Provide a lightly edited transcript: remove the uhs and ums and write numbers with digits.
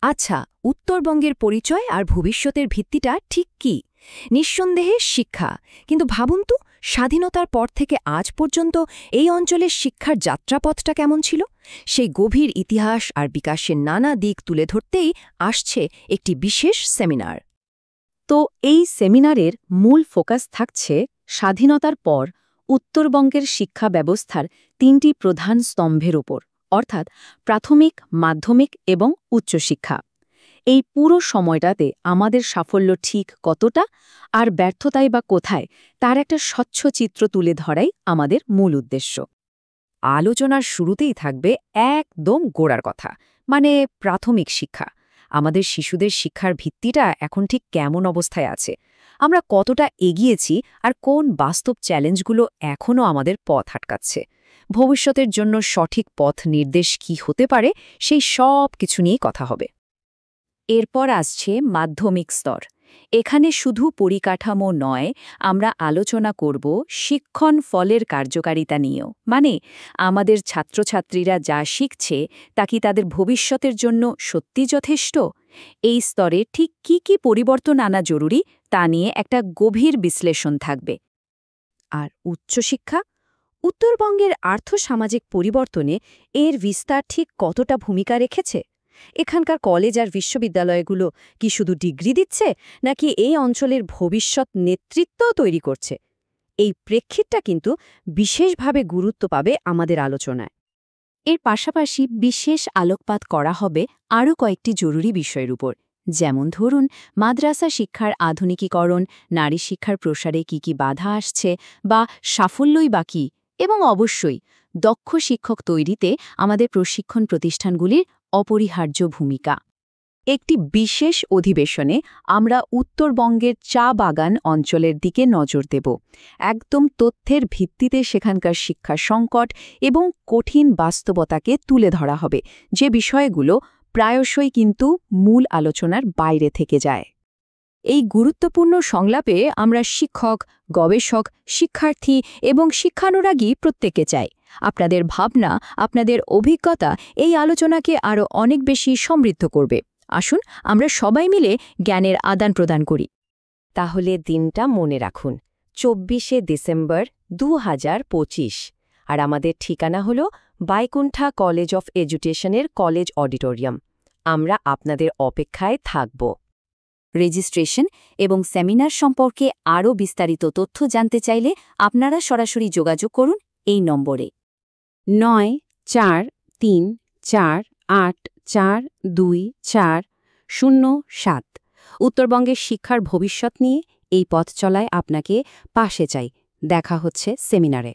আচ্ছা, উত্তরবঙ্গের পরিচয় আর ভবিষ্যতের ভিত্তিটা ঠিক কি? নিঃসন্দেহে শিক্ষা। কিন্তু ভাবুন তো, স্বাধীনতার পর থেকে আজ পর্যন্ত এই অঞ্চলের শিক্ষার যাত্রাপথটা কেমন ছিল? সেই গভীর ইতিহাস আর বিকাশের নানা দিক তুলে ধরতেই আসছে একটি বিশেষ সেমিনার। তো এই সেমিনারের মূল ফোকাস থাকছে স্বাধীনতার পর উত্তরবঙ্গের শিক্ষা ব্যবস্থার তিনটি প্রধান স্তম্ভের উপর, অর্থাৎ প্রাথমিক, মাধ্যমিক এবং উচ্চশিক্ষা। এই পুরো সময়টাতে আমাদের সাফল্য ঠিক কতটা আর ব্যর্থতাই বা কোথায়, তার একটা স্বচ্ছ চিত্র তুলে ধরাই আমাদের মূল উদ্দেশ্য। আলোচনার শুরুতেই থাকবে একদম গোড়ার কথা, মানে প্রাথমিক শিক্ষা। আমাদের শিশুদের শিক্ষার ভিত্তিটা এখন ঠিক কেমন অবস্থায় আছে? আমরা কতটা এগিয়েছি আর কোন বাস্তব চ্যালেঞ্জগুলো এখনও আমাদের পথ আটকাচ্ছে? ভবিষ্যতের জন্য সঠিক পথ নির্দেশ কি হতে পারে, সেই সব কিছু নিয়েই কথা হবে। এরপর আসছে মাধ্যমিক স্তর। এখানে শুধু পরিকাঠামো নয়, আমরা আলোচনা করব শিক্ষণ ফলের কার্যকারিতা নিয়েও, মানে আমাদের ছাত্রছাত্রীরা যা শিখছে তা কি তাদের ভবিষ্যতের জন্য সত্যি যথেষ্ট। এই স্তরে ঠিক কি কি পরিবর্তন আনা জরুরি তা নিয়ে একটা গভীর বিশ্লেষণ থাকবে। আর উচ্চশিক্ষা, উত্তরবঙ্গের আর্থসামাজিক পরিবর্তনে এর বিস্তার ঠিক কতটা ভূমিকা রেখেছে? এখানকার কলেজ আর বিশ্ববিদ্যালয়গুলো কি শুধু ডিগ্রি দিচ্ছে, নাকি এই অঞ্চলের ভবিষ্যৎ নেতৃত্বও তৈরি করছে? এই প্রেক্ষিতটা কিন্তু বিশেষভাবে গুরুত্ব পাবে আমাদের আলোচনায়। এর পাশাপাশি বিশেষ আলোকপাত করা হবে আরও কয়েকটি জরুরি বিষয়ের উপর, যেমন ধরুন মাদ্রাসা শিক্ষার আধুনিকীকরণ, নারী শিক্ষার প্রসারে কি কি বাধা আসছে বা সাফল্যই বা কী, এবং অবশ্যই দক্ষ শিক্ষক তৈরিতে আমাদের প্রশিক্ষণ প্রতিষ্ঠানগুলির অপরিহার্য ভূমিকা। একটি বিশেষ অধিবেশনে আমরা উত্তরবঙ্গের চা বাগান অঞ্চলের দিকে নজর দেব। একদম তথ্যের ভিত্তিতে সেখানকার শিক্ষা সংকট এবং কঠিন বাস্তবতাকে তুলে ধরা হবে, যে বিষয়গুলো প্রায়শই কিন্তু মূল আলোচনার বাইরে থেকে যায়। এই গুরুত্বপূর্ণ সংলাপে আমরা শিক্ষক, গবেষক, শিক্ষার্থী এবং শিক্ষানুরাগী প্রত্যেকে চাই। আপনাদের ভাবনা, আপনাদের অভিজ্ঞতা এই আলোচনাকে আরও অনেক বেশি সমৃদ্ধ করবে। আসুন আমরা সবাই মিলে জ্ঞানের আদান প্রদান করি। তাহলে দিনটা মনে রাখুন, 24শে ডিসেম্বর 2025। আর আমাদের ঠিকানা হল বাইকুণ্ঠা কলেজ অফ এডুকেশনের কলেজ অডিটোরিয়াম। আমরা আপনাদের অপেক্ষায় থাকব। রেজিস্ট্রেশন এবং সেমিনার সম্পর্কে আরও বিস্তারিত তথ্য জানতে চাইলে আপনারা সরাসরি যোগাযোগ করুন এই নম্বরে 9448424007। উত্তরবঙ্গের শিক্ষার ভবিষ্যৎ নিয়ে এই পথ চলায় আপনাকে পাশে চাই। দেখা হচ্ছে সেমিনারে।